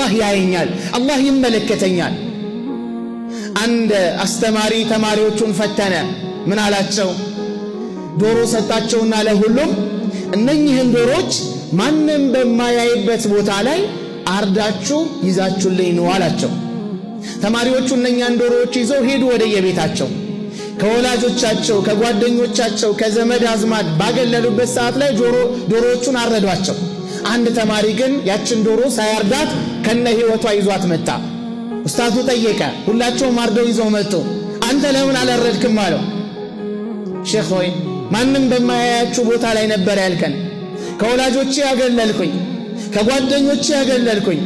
አላህ ያየኛል፣ አላህ ይመለከተኛል። አንድ አስተማሪ ተማሪዎቹን ፈተነ። ምን አላቸው? ዶሮ ሰጣቸውና ለሁሉም እነኚህን ዶሮች ማንም በማያይበት ቦታ ላይ አርዳችሁ ይዛችሁልኝ ነው አላቸው። ተማሪዎቹ እነኛን ዶሮዎች ይዘው ሄዱ ወደ የቤታቸው። ከወላጆቻቸው ከጓደኞቻቸው ከዘመድ አዝማድ ባገለሉበት ሰዓት ላይ ዶሮዎቹን አረዷቸው። አንድ ተማሪ ግን ያችን ዶሮ ሳያርዳት ከነ ህይወቷ ይዟት መጣ። ኡስታዙ ጠየቀ። ሁላቸውም አርደው ይዘው መጡ። አንተ ለምን አላረድክም አለው። ሼኽ ሆይ ማንም በማያያችሁ ቦታ ላይ ነበር ያልከን። ከወላጆቼ ያገለልኩኝ፣ ከጓደኞቼ ያገለልኩኝ፣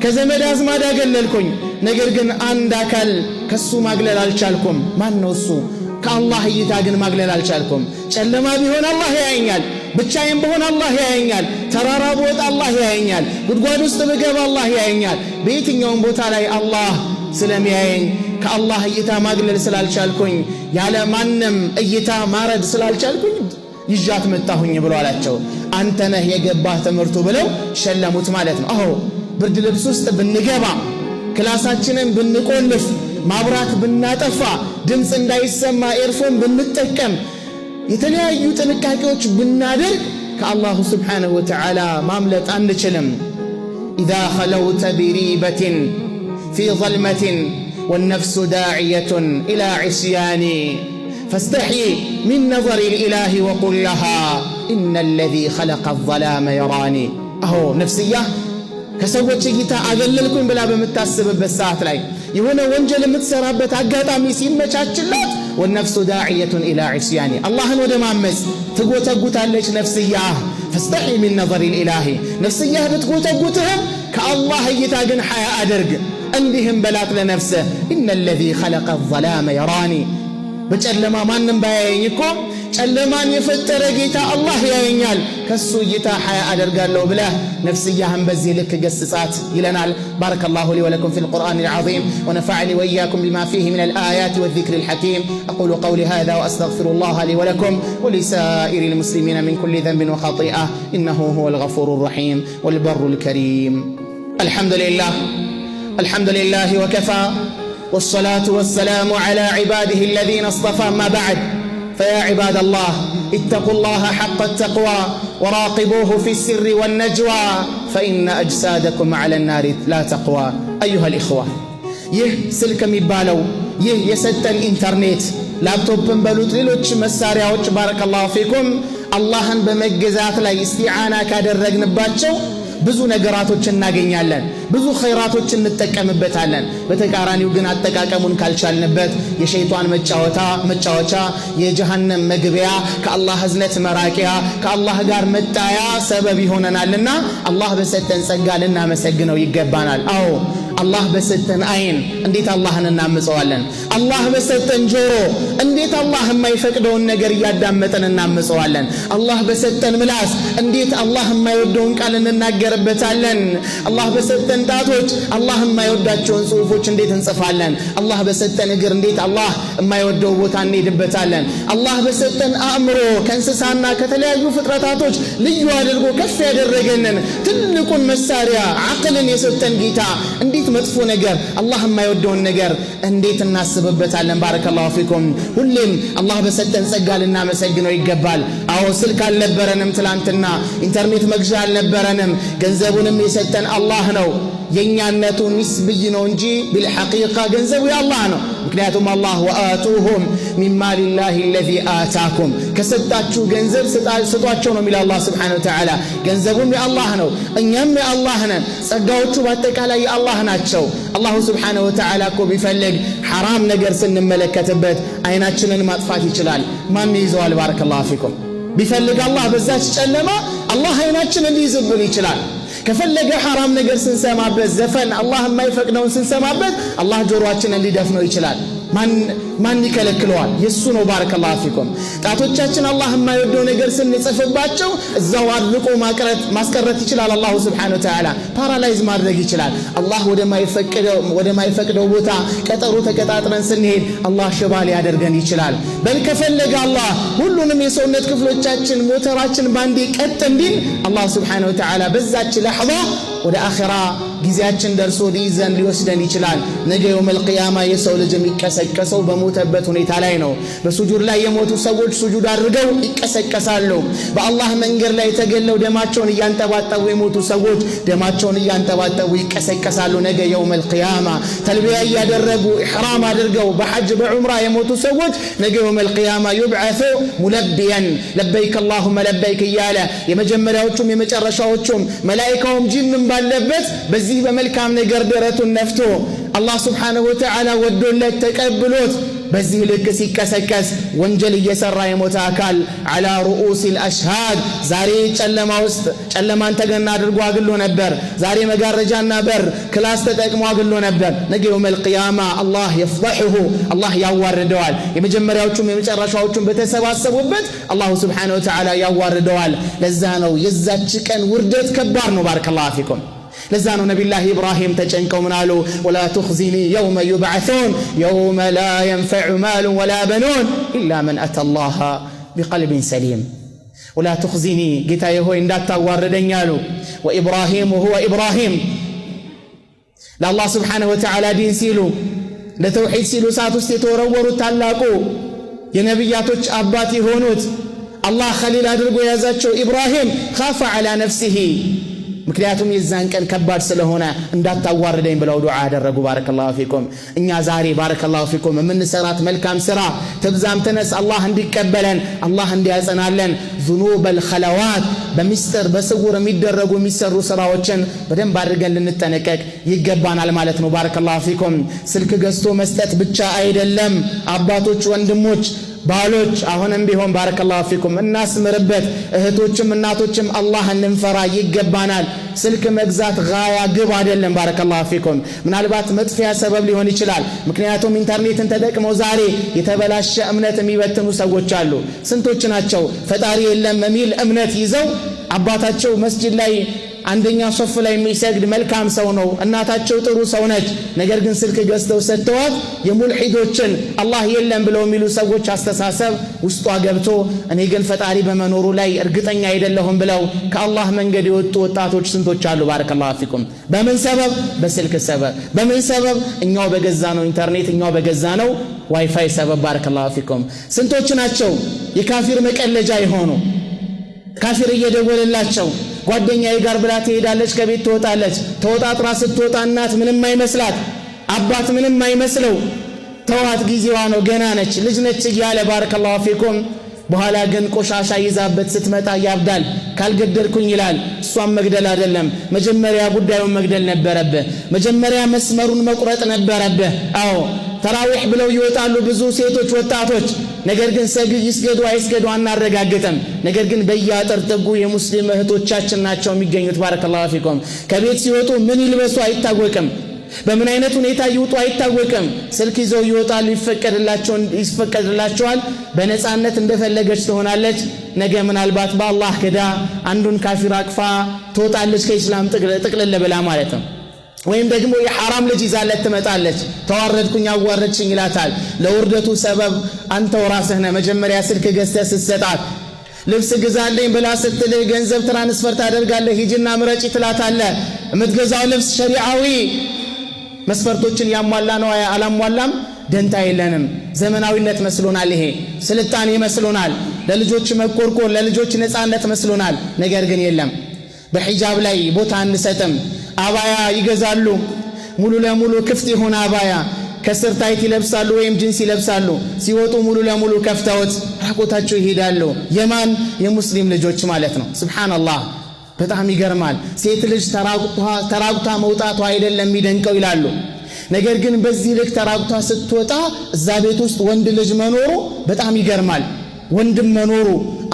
ከዘመድ አዝማድ ያገለልኩኝ። ነገር ግን አንድ አካል ከሱ ማግለል አልቻልኩም። ማን ነው እሱ? ከአላህ እይታ ግን ማግለል አልቻልኩም። ጨለማ ቢሆን አላህ ያየኛል፣ ብቻዬን ብሆን አላህ ያየኛል፣ ተራራ ብወጣ አላህ ያየኛል፣ ጉድጓድ ውስጥ ብገባ አላህ ያየኛል። በየትኛውም ቦታ ላይ አላህ ስለሚያየኝ ከአላህ እይታ ማግለል ስላልቻልኩኝ ያለ ማንም እይታ ማረድ ስላልቻልኩኝ ይዣት መጣሁኝ ብሎ አላቸው። አንተ ነህ የገባህ ትምህርቱ ብለው ሸለሙት ማለት ነው። አዎ ብርድ ልብስ ውስጥ ብንገባ፣ ክላሳችንን ብንቆልፍ፣ ማብራት ብናጠፋ፣ ድምፅ እንዳይሰማ ኤርፎን ብንጠቀም፣ የተለያዩ ጥንቃቄዎች ብናደርግ ከአላሁ ስብሓነሁ ወተዓላ ማምለጥ አንችልም። ኢዛ ኸለውተ ቢሪበትን ፊ ظልመትን ወነፍሱ ዳዕየቱን ኢላ ዒስያኒ ፈስተሕይ ሚን ነظሪ ልኢላሂ ወቁል ለሃ ኢነ ለዚ ኸለቀ አዘላመ የራኒ። አዎ ነፍስያ ከሰዎች እይታ አገለልኩኝ ብላ በምታስብበት ሰዓት ላይ የሆነ ወንጀል የምትሰራበት አጋጣሚ ሲመቻችላት ወነፍሱ ዳዕየቱን ኢላ ዒስያኒ አላህን ወደ ማመፅ ትጎተጉታለች ነፍስያ። ፈስተሕይ ሚን ነظሪ ልኢላሂ ነፍስያህ ብትጎተጉትህም ከአላህ እይታ ግን ሐያ አድርግ። እንዲህም በላት ለነፍስህ ኢነ ለዚ ኸለቀ አዘላመ የራኒ በጨለማ ማንም ባያየኝ እኮ ጨለማን የፈጠረ ጌታ አላህ ያየኛል፣ ከሱ እይታ ሐያ አደርጋለሁ ብለህ ነፍስያህን በዚህ ልክ ገስጻት ይለናል። ባረከላሁ ሊ ወለኩም ፊል ቁርአኒል ዐዚም ወነፈዐኒ ወኢያኩም ቢማ ፊሂ ሚነል አያቲ ወዚክሪል ሐኪም አቁሉ ቀውሊ ሃዛ ወአስተግፊሩላህ ሊ ወለኩም ወሊሳኢሪል ሙስሊሚነ ሚን ኩሊ ዘንብን ወኸጢአ ኢነሁ ሁወል ገፉሩር ረሒም ወልበሩል ከሪም። አልሐምዱሊላህ ወከፋ والصلاة والسلام على عباده الذين اصطفى. ما بعد فيا عباد الله اتقوا الله حق التقوى وراقبوه في السر والنجوى فإن أجسادكم على النار لا تقوى. أيها الإخوة ይህ ስልክ የሚባለው ይህ የሰጠን ኢንተርኔት ላፕቶፕን በሉት ሌሎች መሳሪያዎች ባረከላሁ ፊኩም አላህን በመገዛት ላይ እስቲዓና ካደረግንባቸው ብዙ ነገራቶች እናገኛለን፣ ብዙ ኸይራቶች እንጠቀምበታለን። በተቃራኒው ግን አጠቃቀሙን ካልቻልንበት የሸይጣን መጫወቻ፣ የጀሃነም መግቢያ፣ ከአላህ ህዝነት መራቂያ፣ ከአላህ ጋር መጣያ ሰበብ ይሆነናልና አላህ በሰጠን ጸጋ ልናመሰግነው ይገባናል። አዎ አላህ በሰጠን አይን እንዴት አላህን እናምፀዋለን? አላህ በሰጠን ጆሮ እንዴት አላህ የማይፈቅደውን ነገር እያዳመጠን እናምፀዋለን? አላህ በሰጠን ምላስ እንዴት አላህ የማይወደውን ቃል እንናገርበታለን? አላህ በሰጠን ጣቶች አላህ የማይወዳቸውን ጽሑፎች እንዴት እንጽፋለን? አላህ በሰጠን እግር እንዴት አላህ የማይወደው ቦታ እንሄድበታለን? አላህ በሰጠን አእምሮ ከእንስሳና ከተለያዩ ፍጥረታቶች ልዩ አድርጎ ከፍ ያደረገንን ትልቁን መሳሪያ አቅልን የሰጠን ጌታ እንዴት መጥፎ ነገር አላህ የማይወደውን ነገር እንዴት እናስብበታለን? ባረከላሁ ፊኩም። ሁሌም አላህ በሰጠን ጸጋ ልናመሰግነው ይገባል። አዎ ስልክ አልነበረንም ትላንትና፣ ኢንተርኔት መግዣ አልነበረንም። ገንዘቡንም የሰጠን አላህ ነው። የኛነቱ ንስብይ ነው እንጂ ቢልሐቂቃ ገንዘቡ የአላህ ነው። ምክንያቱም አላህ ወአቱሁም ሚን ማሊላሂ አለዚ አታኩም ከሰጣችሁ ገንዘብ ስጧቸው ነው የሚለው አላህ ሱብሓነሁ ወተዓላ። ገንዘቡም የአላህ ነው፣ እኛም የአላህ ነን። ጸጋዎቹ በአጠቃላይ የአላህ ናቸው። አላሁ ሱብሓነሁ ወተዓላ እኮ ቢፈልግ ሐራም ነገር ስንመለከትበት አይናችንን ማጥፋት ይችላል። ማን ይዘዋል? ባረከላሁ ፊኩም። ቢፈልግ አላህ በዛች ጨለማ አላህ አይናችንን ሊይዝብን ይችላል። ከፈለገ ሐራም ነገር ስንሰማበት፣ ዘፈን አላህ የማይፈቅደውን ስንሰማበት አላህ ጆሮአችንን ሊደፍነው ይችላል። ማን ይከለክለዋል? የሱ ነው። ባረከላሁ ፊኩም። ጣቶቻችን አላህ የማይወደው ነገር ስንጽፍባቸው እዛው አድርቆ ማስቀረት ይችላል። አላሁ ሱብሓነሁ ወተዓላ ፓራላይዝ ማድረግ ይችላል። አላህ ወደ ማይፈቅደው ቦታ ቀጠሮ ተቀጣጥረን ስንሄድ አላህ ሽባ ሊያደርገን ይችላል። በል ከፈለገ አላህ ሁሉንም የሰውነት ክፍሎቻችን ሞተራችን ባንዴ ቀጥ እንዲል አላህ ሱብሓነሁ ወተዓላ በዛች ለሕዛ ወደ አኺራ ጊዜያችን ደርሶ ሊይዘን ሊወስደን ይችላል። ነገ የውመል ቂያማ የሰው ልጅ የሚቀሰቀሰው በሞተበት ሁኔታ ላይ ነው። በሱጁድ ላይ የሞቱ ሰዎች ሱጁድ አድርገው ይቀሰቀሳሉ። በአላህ መንገድ ላይ ተገለው ደማቸውን እያንጠባጠቡ የሞቱ ሰዎች ደማቸውን እያንጠባጠቡ ይቀሰቀሳሉ። ነገ የውመል ቂያማ ተልቢያ እያደረጉ ኢሕራም አድርገው በሐጅ በዑምራ የሞቱ ሰዎች ነገ የውመል ቂያማ ዩብዓሱ ሙለቢያን ለበይክ አላሁመ ለበይክ እያለ የመጀመሪያዎቹም የመጨረሻዎቹም መላኢካውም ጂንም ባለበት በዚህ በመልካም ነገር ደረቱን ነፍቶ አላህ ሱብሓነሁ ወተዓላ ወዶለት ተቀብሎት በዚህ ልክ ሲቀሰቀስ ወንጀል እየሰራ የሞተ አካል አላ ሩኡሲል አሽሃድ ዛሬ ጨለማ ውስጥ ጨለማን ተገና አድርጎ አግሎ ነበር። ዛሬ መጋረጃና በር ክላስ ተጠቅሞ አግሎ ነበር። ነገ የውመል ቂያማ አላህ የፍضحሁ አላህ ያዋርደዋል። የመጀመሪያዎቹም የመጨረሻዎቹም በተሰባሰቡበት አላሁ ሱብሓነሁ ወተዓላ ያዋርደዋል። ለዛ ነው የዛች ቀን ውርደት ከባድ ነው። ባረከላሁ ፊኩም። ለዛ ነው ነቢዩላህ ኢብራሂም ተጨንቀው ምን አሉ? ወላ ቱኽዚኒ የውመ ዩብዓሱን የውመ ላ የንፈዑ ማሉ ወላ በኑን ኢላ መን አተላህ ቢቀልቢን ሰሊም። ወላ ቱኽዚኒ ጌታዬ ሆይ እንዳታዋርደኝ አሉ። ወኢብራሂም ወሁወ ኢብራሂም ለአላህ ስብሓነሁ ወተዓላ ዲን ሲሉ ለተውሒድ ሲሉ እሳት ውስጥ የተወረወሩት ታላቁ የነቢያቶች አባት የሆኑት አላህ ኸሊል አድርጎ የያዛቸው ኢብራሂም ኻፈ ዐላ ነፍሲሂ ምክንያቱም የዛን ቀን ከባድ ስለሆነ እንዳታዋርደኝ ብለው ዱዓ ያደረጉ። ባረከላሁ ፊኩም። እኛ ዛሬ ባረከላሁ ፊኩም የምንሰራት መልካም ስራ ትብዛም ትነስ አላህ እንዲቀበለን አላህ እንዲያጸናለን ዙኑበል ኸለዋት በሚስጥር በስውር የሚደረጉ የሚሰሩ ስራዎችን በደንብ አድርገን ልንጠነቀቅ ይገባናል ማለት ነው። ባረከላሁ ፊኩም። ስልክ ገዝቶ መስጠት ብቻ አይደለም። አባቶች፣ ወንድሞች፣ ባሎች አሁንም ቢሆን ባረከላሁ ፊኩም እናስምርበት። እህቶችም እናቶችም አላህን እንፈራ ይገባናል። ስልክ መግዛት ጋያ ግብ አይደለም። ባረከላሁ ፊኩም። ምናልባት መጥፊያ ሰበብ ሊሆን ይችላል። ምክንያቱም ኢንተርኔትን ተጠቅመው ዛሬ የተበላሸ እምነት የሚበትኑ ሰዎች አሉ። ስንቶች ናቸው ፈጣሪ የለም የሚል እምነት ይዘው አባታቸው መስጂድ ላይ አንደኛ ሶፍ ላይ የሚሰግድ መልካም ሰው ነው፣ እናታቸው ጥሩ ሰው ነች። ነገር ግን ስልክ ገዝተው ሰጥተዋት የሙልሂዶችን አላህ የለም ብለው የሚሉ ሰዎች አስተሳሰብ ውስጧ ገብቶ እኔ ግን ፈጣሪ በመኖሩ ላይ እርግጠኛ አይደለሁም ብለው ከአላህ መንገድ የወጡ ወጣቶች ስንቶች አሉ። ባረከላሁ ፊኩም። በምን ሰበብ? በስልክ ሰበብ። በምን ሰበብ? እኛው በገዛ ነው ኢንተርኔት፣ እኛው በገዛ ነው ዋይፋይ ሰበብ። ባረከላሁ ፊኩም። ስንቶች ናቸው የካፊር መቀለጃ የሆኑ ካፊር እየደወለላቸው ጓደኛዬ ጋር ብላ ትሄዳለች፣ ከቤት ትወጣለች። ተወጣጥራ ስትወጣ እናት ምንም አይመስላት፣ አባት ምንም አይመስለው፣ ተዋት ጊዜዋ ነው ገና ነች ልጅ ነች እያለ ባረከላሁ ፊኩም። በኋላ ግን ቆሻሻ ይዛበት ስትመጣ ያብዳል። ካልገደልኩኝ ይላል። እሷም መግደል አይደለም መጀመሪያ ጉዳዩን መግደል ነበረብህ። መጀመሪያ መስመሩን መቁረጥ ነበረብህ። አዎ ተራዊህ ብለው ይወጣሉ ብዙ ሴቶች ወጣቶች። ነገር ግን ይስገዱ አይስገዱ አናረጋግጥም። ነገር ግን በየአጥር ጥጉ የሙስሊም እህቶቻችን ናቸው የሚገኙት። ባረከላሁ ፊኩም። ከቤት ሲወጡ ምን ይልበሱ አይታወቅም። በምን አይነት ሁኔታ ይውጡ አይታወቅም። ስልክ ይዘው ይወጣሉ፣ ይፈቀድላቸዋል። በነፃነት እንደፈለገች ትሆናለች። ነገ ምናልባት በአላህ ክዳ አንዱን ካፊር አቅፋ ትወጣለች ከኢስላም ጥቅልል ብላ ማለት ነው። ወይም ደግሞ የሐራም ልጅ ይዛለት ትመጣለች። ተዋረድኩኝ አዋረድሽኝ ይላታል። ለውርደቱ ሰበብ አንተው ራስህ ነህ። መጀመሪያ ስልክ ገዝተህ ስትሰጣት ልብስ ግዛልኝ ብላ ስትልህ ገንዘብ ትራንስፈር ታደርጋለህ። ሂጂና ምረጪ ትላታለህ። የምትገዛው ልብስ ሸሪዓዊ መስፈርቶችን ያሟላ ነው አላሟላም ደንታ የለንም። ዘመናዊነት መስሎናል፣ ይሄ ስልጣኔ መስሎናል፣ ለልጆች መቆርቆር ለልጆች ነፃነት መስሎናል። ነገር ግን የለም። በሒጃብ ላይ ቦታ አንሰጥም። አባያ ይገዛሉ፣ ሙሉ ለሙሉ ክፍት የሆነ አባያ ከስር ታይት ይለብሳሉ ወይም ጂንስ ይለብሳሉ። ሲወጡ ሙሉ ለሙሉ ከፍተውት ራቆታቸው ይሄዳሉ። የማን? የሙስሊም ልጆች ማለት ነው። ሱብሃንአላህ በጣም ይገርማል። ሴት ልጅ ተራቁታ መውጣቷ አይደለም የሚደንቀው ይላሉ። ነገር ግን በዚህ ልክ ተራቁታ ስትወጣ እዛ ቤት ውስጥ ወንድ ልጅ መኖሩ በጣም ይገርማል። ወንድም መኖሩ፣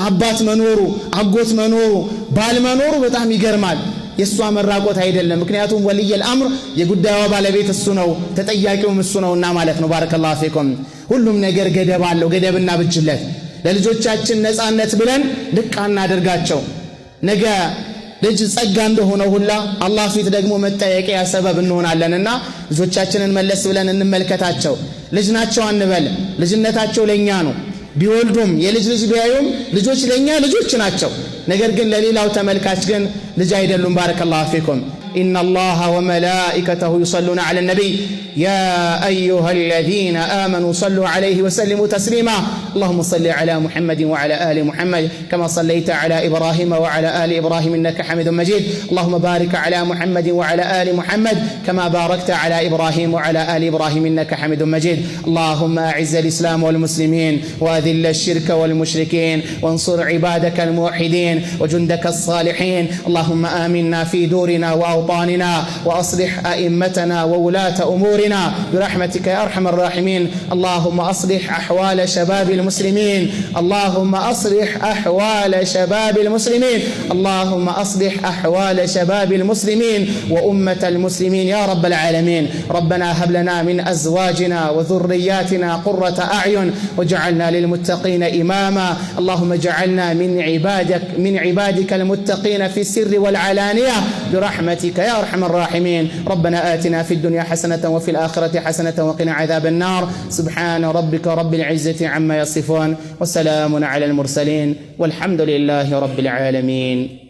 አባት መኖሩ፣ አጎት መኖሩ፣ ባል መኖሩ በጣም ይገርማል። የሷ መራቆት አይደለም። ምክንያቱም ወልየል አምር የጉዳዩ ባለቤት እሱ ነው፣ ተጠያቂውም እሱ ነውና ማለት ነው። ባረከላሁ ፊኩም። ሁሉም ነገር ገደብ አለው። ገደብና ብጅለት ለልጆቻችን ነፃነት ብለን ልቅ አናደርጋቸው። ነገ ልጅ ጸጋ እንደሆነ ሁላ አላህ ፊት ደግሞ መጠየቂያ ሰበብ እንሆናለንና ልጆቻችንን መለስ ብለን እንመልከታቸው። ልጅ ናቸው አንበል፣ ልጅነታቸው ለኛ ነው። ቢወልዱም የልጅ ልጅ ቢያዩም ልጆች ለኛ ልጆች ናቸው። ነገር ግን ለሌላው ተመልካች ግን ልጅ አይደሉም። ባረከላሁ ፊኩም። إن الله وملائكته يصلون على النبي يا أيها الذين آمنوا صلوا عليه وسلموا تسليما اللهم صل على محمد وعلى آل محمد كما صليت على إبراهيم وعلى آل إبراهيم إنك حميد مجيد اللهم بارك على محمد وعلى آل محمد كما باركت على إبراهيم وعلى آل إبراهيم إنك حميد مجيد اللهم أعز الإسلام والمسلمين وأذل الشرك والمشركين وانصر عبادك الموحدين وجندك الصالحين اللهم آمنا في دورنا وأوطاننا وأصلح أئمتنا وولاة أمورنا برحمتك يا أرحم الراحمين اللهم أصلح أحوال شباب المسلمين اللهم أصلح أحوال شباب المسلمين اللهم أصلح أحوال شباب المسلمين وأمة المسلمين يا رب العالمين ربنا هب لنا من أزواجنا وذرياتنا قرة أعين واجعلنا للمتقين إماما اللهم اجعلنا من عبادك المتقين في السر والعلانية برحمتك يا أرحم الراحمين ربنا آتنا في الدنيا حسنة وفي الآخرة حسنة وقنا عذاب النار سبحان ربك رب العزة عما يصفون وسلام على المرسلين والحمد لله رب العالمين.